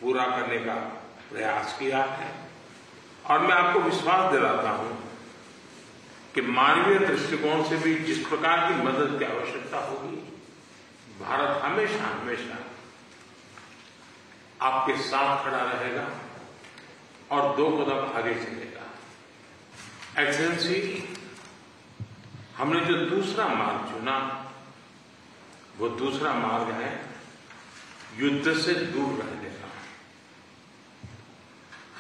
पूरा करने का प्रयास किया है। और मैं आपको विश्वास दिलाता हूं कि मानवीय दृष्टिकोण से भी जिस प्रकार की मदद की आवश्यकता होगी, भारत हमेशा हमेशा आपके साथ खड़ा रहेगा और 2 कदम आगे चलेगा। एक्सेलेंसी, हमने जो दूसरा मार्ग चुना, वो दूसरा मार्ग है युद्ध से दूर रहने का।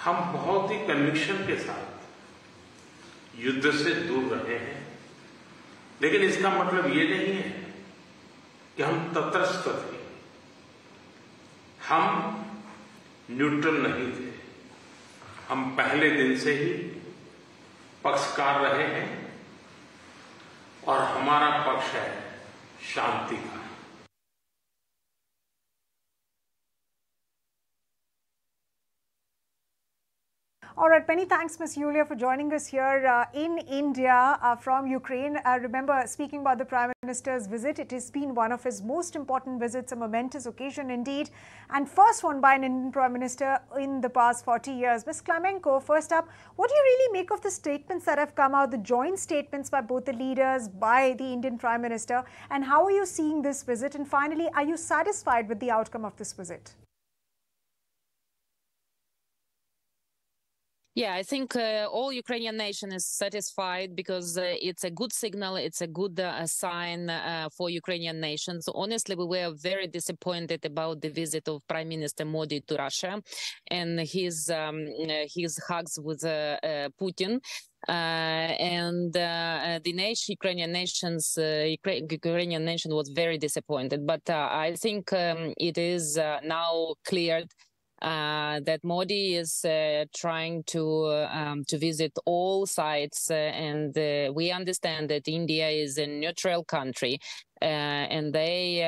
हम बहुत ही कन्विक्शन के साथ युद्ध से दूर रहे हैं, लेकिन इसका मतलब ये नहीं है कि हम तटस्थ थे, हम न्यूट्रल नहीं थे। हम पहले दिन से ही पक्षकार रहे हैं और हमारा पक्ष है शांति का। All right, many thanks, Ms. Yulia, for joining us here in India from Ukraine. Remember, speaking about the Prime Minister's visit, it has been one of his most important visits, a momentous occasion indeed, and first one by an Indian Prime Minister in the past 40 years. Ms. Klymenko, first up, what do you really make of the statements that have come out, the joint statements by both the leaders, by the Indian Prime Minister, and how are you seeing this visit? And finally, are you satisfied with the outcome of this visit? Yeah, I think all Ukrainian nation is satisfied because it's a good signal, it's a good sign for Ukrainian nations. So honestly, we were very disappointed about the visit of Prime Minister Modi to Russia and his hugs with Putin. The Ukrainian nation was very disappointed. But I think it is now cleared that Modi is trying to visit all sides, and we understand that India is a neutral country, and they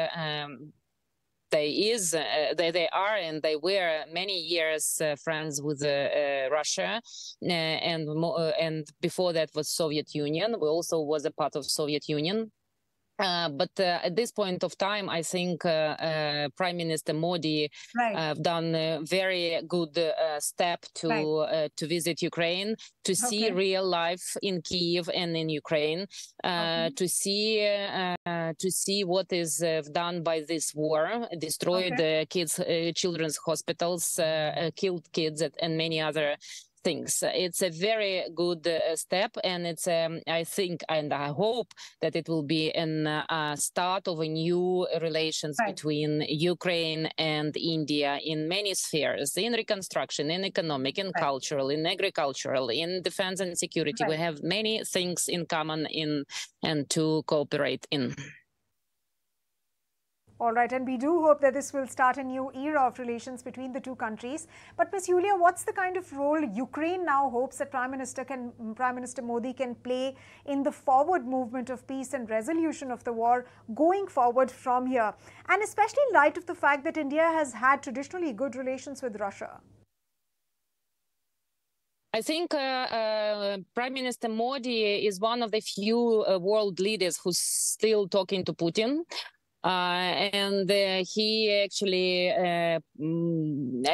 are and they were many years friends with Russia, and before that was Soviet Union. We also was a part of Soviet Union. But at this point of time, I think Prime Minister Modi done a very good step to visit Ukraine, to see real life in Kyiv and in Ukraine, to see what is done by this war, destroyed children's hospitals, killed kids, and many other things. It's a very good step, and it's I think and I hope that it will be a start of a new relations between Ukraine and India in many spheres, in reconstruction, in economic, in cultural, in agricultural, in defense and security. We have many things in common and to cooperate in. All right, and we do hope that this will start a new era of relations between the two countries. But Ms. Yulia, what's the kind of role Ukraine now hopes that Prime Minister Modi can play in the forward movement of peace and resolution of the war going forward from here? And especially in light of the fact that India has had traditionally good relations with Russia. I think Prime Minister Modi is one of the few world leaders who's still talking to Putin. And he actually, I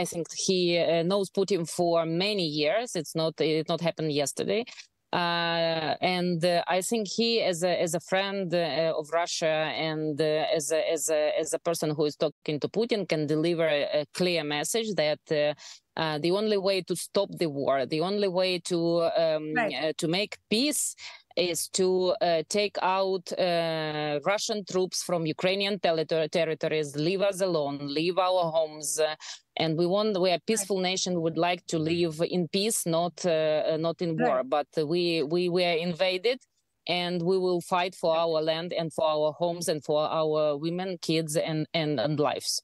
think he knows Putin for many years. It not happened yesterday. And I think he, as a friend of Russia and as a person who is talking to Putin, can deliver a clear message that the only way to stop the war, the only way to make peace, is to take out Russian troops from Ukrainian territories, leave us alone, leave our homes, and we are a peaceful nation. Would like to live in peace, not in war. But we were invaded, and we will fight for our land and for our homes and for our women, kids, and lives.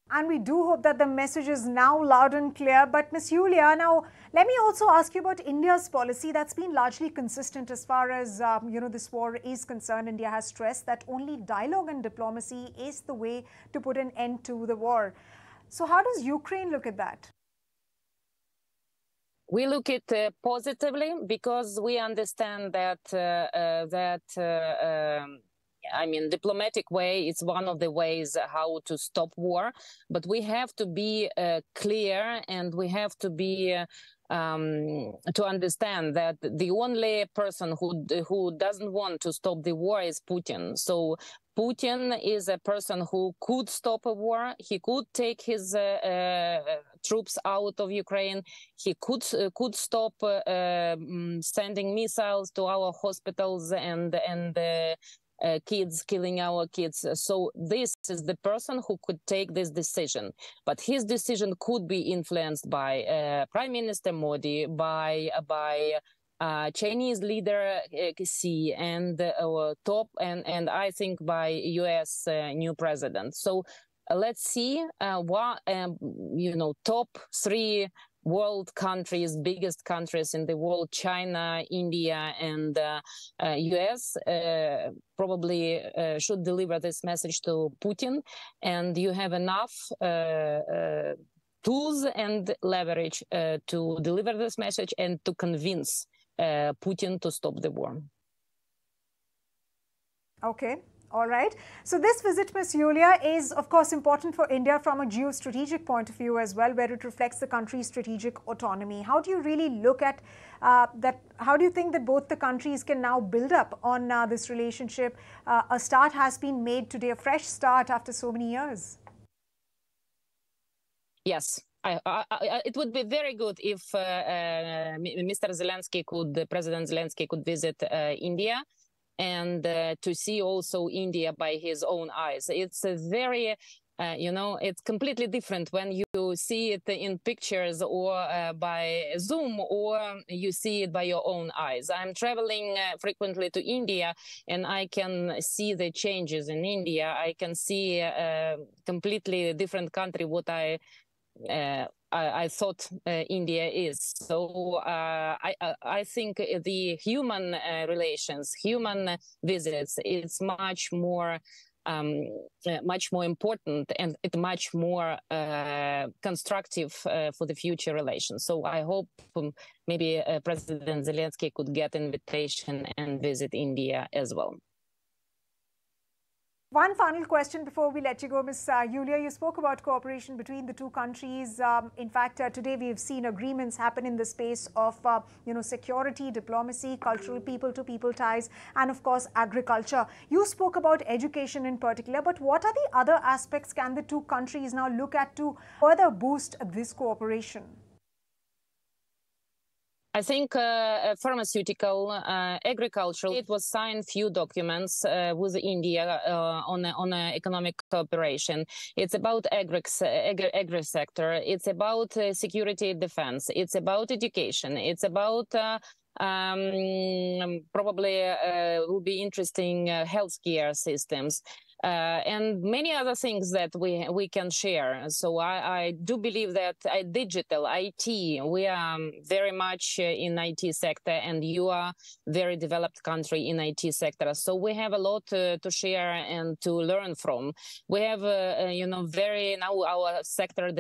And we do hope that the message is now loud and clear. But Ms. Yulia, now let me also ask you about India's policy that's been largely consistent as far as this war is concerned. India has stressed that only dialogue and diplomacy is the way to put an end to the war. So how does Ukraine look at that? We look at it positively because we understand that I mean, diplomatic way, it's one of the ways how to stop war, but we have to be clear, and we have to be to understand that the only person who doesn't want to stop the war is Putin. So Putin is a person who could stop a war. He could take his troops out of Ukraine. He could stop sending missiles to our hospitals and kids, killing our kids. So this is the person who could take this decision. But his decision could be influenced by Prime Minister Modi, by Chinese leader Xi, and top and I think by U.S. New president. So let's see what top 3 world countries, biggest countries in the world, China, India, and US, probably should deliver this message to Putin. And you have enough tools and leverage to deliver this message and to convince Putin to stop the war. Okay. All right. So this visit, Ms. Yulia, is of course important for India from a geostrategic point of view as well, where it reflects the country's strategic autonomy. How do you really look at that? How do you think that both the countries can now build up on this relationship? A start has been made today, a fresh start after so many years. Yes. It would be very good if President Zelensky could visit India, and to see also India by his own eyes. It's a very, it's completely different when you see it in pictures or by Zoom, or you see it by your own eyes. I'm traveling frequently to India, and I can see the changes in India. I can see a completely different country what I thought India is. So I think the human relations, human visits, it's much more important, and it's much more constructive for the future relations. So I hope maybe President Zelensky could get invitation and visit India as well. One final question before we let you go, Ms. Yulia. You spoke about cooperation between the two countries. In fact, today we have seen agreements happen in the space of, security, diplomacy, cultural people-to-people ties, and of course, agriculture. You spoke about education in particular, but what are the other aspects can the two countries now look at to further boost this cooperation? I think pharmaceutical, agricultural. It was signed few documents with India on economic cooperation. It's about agri sector. It's about security defense. It's about education. It's about probably will be interesting healthcare systems. And many other things that we can share. So I do believe that digital, IT, we are very much in IT sector, and you are very developed country in IT sector. So we have a lot to share and to learn from. We have, now our sector,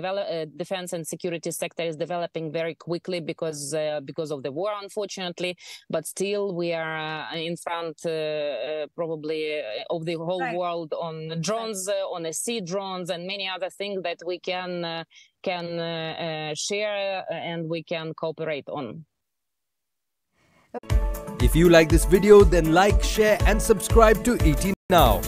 defense and security sector is developing very quickly because of the war, unfortunately. But still, we are in front probably of the whole world on drones, on sea drones, and many other things that we can share and we can cooperate on. If you like this video, then like, share and subscribe to ET Now.